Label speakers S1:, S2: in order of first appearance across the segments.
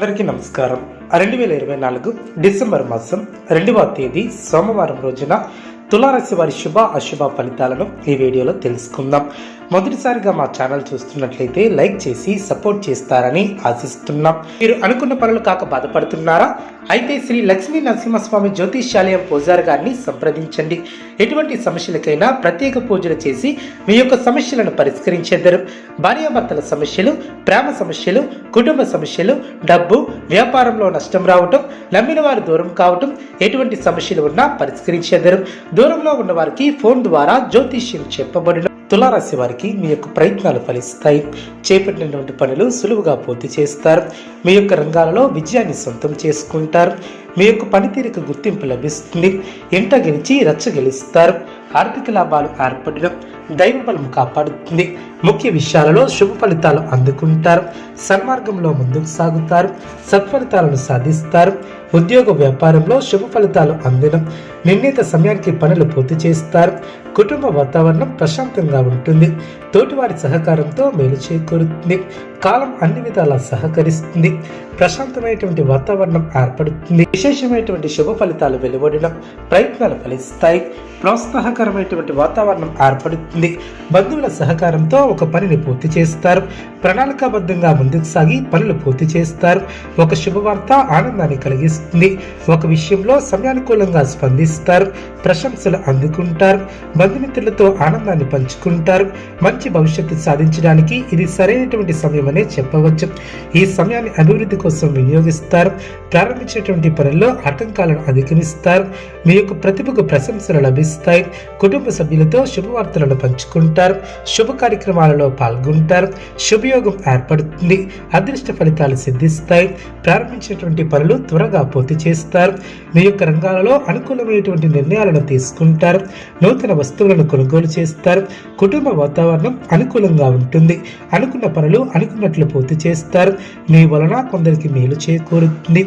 S1: అందరికీ నమస్కారం. 2024 డిసెంబర్ మాసం 2వ తేదీ సోమవారం రోజున తులారాశి వారి శుభ అశుభ ఫలితాలను ఈ వీడియోలో తెలుసుకుందాం. మొదటిసారిగా మా ఛానల్ చూస్తున్నట్లయితే లైక్ చేసి సపోర్ట్ చేస్తారని ఆశిస్తున్నాం. మీరు అనుకున్న పనులు కాక బాధపడుతున్నారా? అయితే శ్రీ లక్ష్మీ నరసింహస్వామి జ్యోతిష్యాలయం పూజారి గారిని సంప్రదించండి. ఎటువంటి సమస్యలకైనా ప్రత్యేక పూజలు చేసి మీ యొక్క సమస్యలను పరిష్కరించేద్దరు. భార్యాభర్తల సమస్యలు, ప్రేమ సమస్యలు, కుటుంబ సమస్యలు, డబ్బు, వ్యాపారంలో నష్టం రావటం, నమ్మిన వారు దూరం కావటం, ఎటువంటి సమస్యలు ఉన్నా పరిష్కరించేద్దరు. దూరంలో ఉన్న వారికి ఫోన్ ద్వారా జ్యోతిష్యం చెప్పబడిన తులారాశి వారికి మీ యొక్క ప్రయత్నాలు ఫలిస్తాయి. చేపట్టినటువంటి పనులు సులువుగా పూర్తి చేస్తారు. మీ యొక్క రంగాలలో విజయాన్ని సొంతం చేసుకుంటారు. మీ యొక్క పనితీరుకు గుర్తింపు లభిస్తుంది. ఇంట గెలిచి రచ్చ గెలుస్తారు. ఆర్థిక లాభాలు ఏర్పడడం, దైవ బలం కాపాడుతుంది. ముఖ్య విషయాలలో శుభ ఫలితాలు అందుకుంటారు. సన్మార్గంలో ముందుకు సాగుతారు. సత్ఫలితాలను సాధిస్తారు. ఉద్యోగ వ్యాపారంలో శుభ ఫలితాలు అందడం, నిర్ణీత సమయానికి పనులు పూర్తి చేస్తారు. కుటుంబ వాతావరణం ప్రశాంతంగా ఉంటుంది. తోటివారి సహకారంతో మేలు చేకూరుతుంది. కాలం అన్ని విధాలా సహకరిస్తుంది. ప్రశాంతమైనటువంటి వాతావరణం ఏర్పడుతుంది. విశేషమైనటువంటి శుభ ఫలితాలు వెలువడడం, ప్రయత్నాలు ఫలిస్తాయి. ప్రోత్సాహకరమైనటువంటి వాతావరణం ఏర్పడుతుంది. బంధువుల సహకారంతో ఒక పనిని పూర్తి చేస్తారు. ప్రణాళికాబద్ధంగా ముందుకు సాగి పనులు పూర్తి చేస్తారు. ఒక శుభవార్త ఆనందాన్ని కలిగిస్తుంది. ఒక విషయంలో సమయానుకూలంగా స్పందిస్తారు. ప్రశంసలు అందుకుంటారు. బంధుమిత్రులతో ఆనందాన్ని పంచుకుంటారు. మంచి భవిష్యత్తు సాధించడానికి ఇది సరైనటువంటి సమయమనే చెప్పవచ్చు. ఈ సమయాన్ని అభివృద్ధి కోసం వినియోగిస్తారు. ప్రారంభించినటువంటి పనుల్లో ఆటంకాలను అధిగమిస్తారు. మీ యొక్క ప్రతిభకు ప్రశంసలు లభిస్తాయి. కుటుంబ సభ్యులతో శుభవార్తలను పంచుకుంటారు. శుభ కార్యక్రమాలలో పాల్గొంటారు. శుభయోగం ఏర్పడుతుంది. అదృష్ట ఫలితాలు సిద్ధిస్తాయి. ప్రారంభించినటువంటి పనులు త్వరగా పూర్తి చేస్తారు. మీ యొక్క రంగాలలో అనుకూలమైనటువంటి నిర్ణయాలను తీసుకుంటారు. నూతన వస్తువులను కొనుగోలు చేస్తారు. కుటుంబ వాతావరణం అనుకూలంగా ఉంటుంది. అనుకున్న పనులు అనుకున్నట్లు పూర్తి చేస్తారు. మీ వలన కొందరికి మేలు చేకూరుతుంది.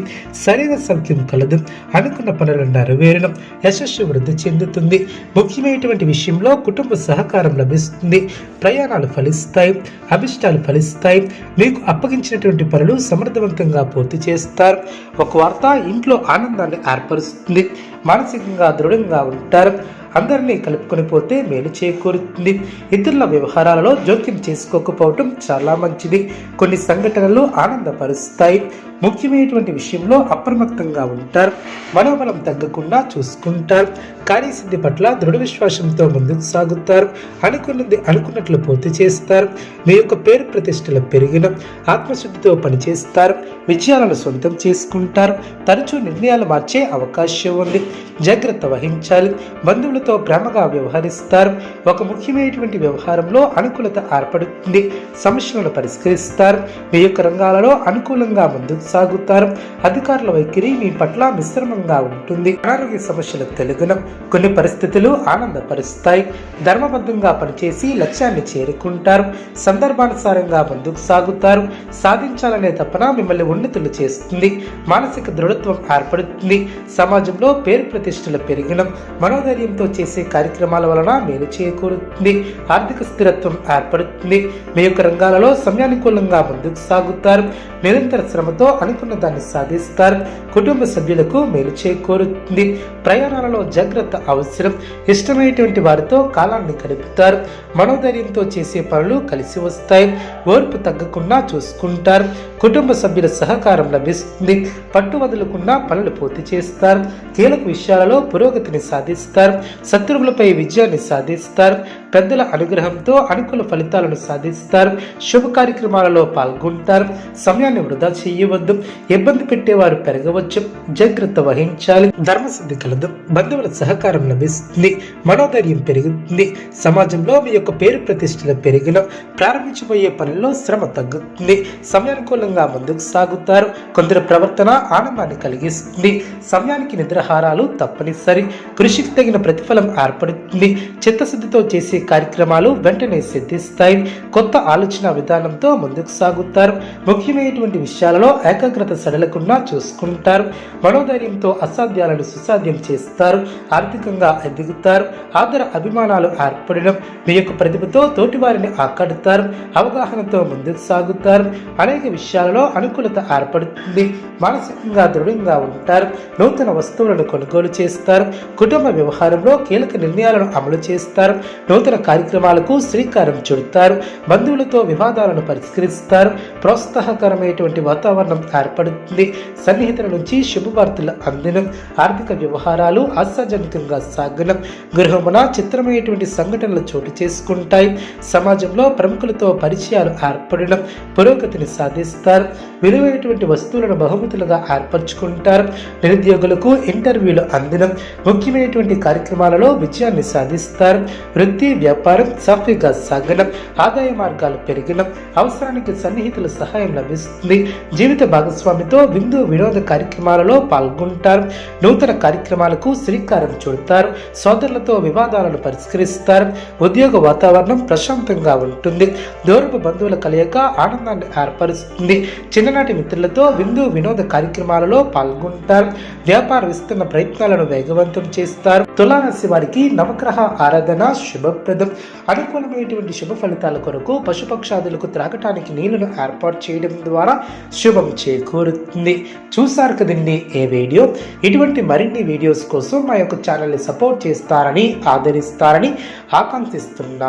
S1: శరీర సౌఖ్యం కలదు. అనుకున్న పనులు నెరవేరడం, యశస్సు వృద్ధి చెందుతుంది. ముఖ్యమైనటువంటి విషయంలో కుటుంబ సహకారం లభిస్తుంది. ప్రయాణాలు ఫలిస్తాయి. అభిష్టాలు ఫలిస్తాయి. మీకు అప్పగించినటువంటి పనులు సమర్థవంతంగా పూర్తి చేస్తారు. ఒక వార్త ఇంట్లో ఆనందాన్ని ఏర్పరుస్తుంది. మానసికంగా దృఢంగా ఉంటారు. అందరినీ కలుపుకొని పోతే మేలు చేకూరుతుంది. ఇతరుల వ్యవహారాలలో జోక్యం చేసుకోకపోవటం చాలా మంచిది. కొన్ని సంఘటనలు ఆనందపరుస్తాయి. ముఖ్యమైనటువంటి విషయంలో అప్రమత్తంగా ఉంటారు. మనోబలం తగ్గకుండా చూసుకుంటారు. కార్యసిద్ధి పట్ల దృఢ విశ్వాసంతో ముందుకు సాగుతారు. అనుకున్నది అనుకున్నట్లు పూర్తి చేస్తారు. మీ యొక్క పేరు ప్రతిష్టలు పెరిగిన ఆత్మశుద్ధితో పనిచేస్తారు. విజయాలను సొంతం చేసుకుంటారు. తరచూ నిర్ణయాలు మార్చే అవకాశం ఉంది. జాగ్రత్త వహించాలి. బంధువులతో ప్రేమగా వ్యవహరిస్తారు. ఒక ముఖ్యమైనటువంటి వ్యవహారంలో అనుకూలత ఏర్పడుతుంది. సమస్యలను పరిష్కరిస్తారు. మీ యొక్క రంగాలలో అనుకూలంగా ముందుకు సాగుతారు. అధికారుల వైఖరి మీ పట్ల మిశ్రమంగా ఉంటుంది. అనారోగ్య సమస్యలు తెలుగున కొన్ని పరిస్థితులు ఆనందపరుస్తాయి. ధర్మబద్ధంగా పనిచేసి లక్ష్యాన్ని చేరుకుంటారు. సందర్భానుసారంగా ముందుకు సాగుతారు. సాధించాలనే తపన మిమ్మల్ని ఉన్నతులు చేస్తుంది. మానసిక దృఢత్వం ఏర్పడుతుంది. సమాజంలో పేరు ప్రతిష్టలు పెరిగిన మనోధైర్యంతో చేసే కార్యక్రమాల వలన మేలు చేకూరుతుంది. ఆర్థిక స్థిరత్వం ఏర్పడుతుంది. మీ యొక్క రంగాలలో సమయానుకూలంగా ముందుకు సాగుతారు. నిరంతర శ్రమతో అనుకున్న దాన్ని సాధిస్తారు. కుటుంబ సభ్యులకు మేలు చేకూరుతుంది. ప్రయాణాలలో జాగ్రత్త అవసరం. ఇష్టమైనటువంటి వారితో కాలాన్ని గడుపుతారు. మనోధైర్యంతో చేసే పనులు కలిసి వస్తాయి. ఓర్పు తగ్గకుండా చూసుకుంటారు. కుటుంబ సభ్యుల సహకారం లభిస్తుంది. పట్టు వదలకుండా పనులు పూర్తి చేస్తారు. కీలక విషయాలలో పురోగతిని సాధిస్తారు. శత్రువులపై విజయాన్ని సాధిస్తారు. పెద్దల అనుగ్రహంతో అనుకూల ఫలితాలను సాధిస్తారు. శుభ కార్యక్రమాలలో పాల్గొంటారు. సమయాన్ని వృధా చేయవద్దు. ఇబ్బంది పెట్టేవారు పెరగవచ్చు. జాగ్రత్త వహించాలి. ధర్మసిద్ధి కలదు. బంధువుల సహకారం లభిస్తుంది. మనోధైర్యం పెరుగుతుంది. సమాజంలో మీ యొక్క పేరు ప్రతిష్టలు పెరిగిన ప్రారంభించబోయే పనుల్లో శ్రమ తగ్గుతుంది. సమయానుకూలంగా ముందుకు సాగుతారు. కొందరు ప్రవర్తన ఆనందాన్ని కలిగిస్తుంది. సమయానికి నిద్రాహారాలు తప్పనిసరి. కృషికి తగిన ప్రతిఫలం ఏర్పడుతుంది. చిత్తశుద్ధితో చేసే కార్యక్రమాలు వెంటనే సిద్ధిస్తాయి. కొత్త ఆలోచన విధానంతో ముందుకు సాగుతారు. ముఖ్యమైనటువంటి విషయాలలో ఏకాగ్రత సడలకుండా చూసుకుంటారు. మనోధైర్యంతో అసాధ్యాలను సుసాధ్యం చేస్తారు. ఆర్థికంగా ఎదుగుతారు. ఆదర అభిమానాలు ఏర్పడడం, మీ యొక్క ప్రతిభతో తోటివారిని ఆకడతారు. అవగాహనతో ముందుకు సాగుతారు. అనేక విషయాలలో అనుకూలత ఏర్పడుతుంది. మానసికంగా దృఢంగా ఉంటారు. నూతన వస్తువులను కొనుగోలు చేస్తారు. కుటుంబ వ్యవహారంలో కీలక నిర్ణయాలను అమలు చేస్తారు. నూతన కార్యక్రమాలకు శ్రీకారం చుడతారు. బంధువులతో వివాదాలను పరిష్కరిస్తారు. ప్రోత్సాహకరమైనటువంటి వాతావరణం ఏర్పడుతుంది. సన్నిహితుల నుంచి శుభవార్తలు అందడం, ఆర్థిక వ్యవహారాలు ఆశాజనకంగా సాగడం, గృహమున చిత్రమైనటువంటి సంఘటనలు చోటు చేసుకుంటాయి. సమాజంలో ప్రముఖులతో పరిచయాలు ఏర్పడడం, పురోగతిని సాధిస్తారు. విలువైనటువంటి వస్తువులను బహుమతులుగా ఏర్పరచుకుంటారు. నిరుద్యోగులకు ఇంటర్వ్యూలు అందడం, ముఖ్యమైనటువంటి కార్యక్రమాలలో విజయాన్ని సాధిస్తారు. వృత్తి వ్యాపారం సాఫీగా సాగడం, ఆదాయ మార్గాలు పెరగడం, అవసరానికి సన్నిహితుల సహాయం లభిస్తుంది. జీవిత భాగస్వామితో విందు వినోద కార్యక్రమాలలో పాల్గొంటారు. నూతన కార్యక్రమాలకు శ్రీకారం చుడతారు. సోదరులతో వివాదాలను పరిష్కరిస్తారు. ఉద్యోగ వాతావరణం ప్రశాంతంగా ఉంటుంది. దూరపు బంధువుల కలయిక ఆనందాన్ని ఏర్పరుస్తుంది. చిన్ననాటి మిత్రులతో విందు వినోద కార్యక్రమాలలో పాల్గొంటారు. వ్యాపార విస్తరణ ప్రయత్నాలను వేగవంతం చేస్తారు. తులారాశి వారికి నవగ్రహ ఆరాధన శుభప్రదం. అనుకూలమైనటువంటి శుభ ఫలితాల కొరకు పశుపక్షాదులకు త్రాగటానికి నీళ్లను ఏర్పాటు చేయడం ద్వారా శుభం చేకూరుతుంది. చూసారు కదండి ఈ వీడియో. ఇటువంటి మరిన్ని వీడియోస్ కోసం మా యొక్క ఛానల్ని సపోర్ట్ చేస్తారని, ఆదరిస్తారని ఆకాంక్షిస్తున్నాను.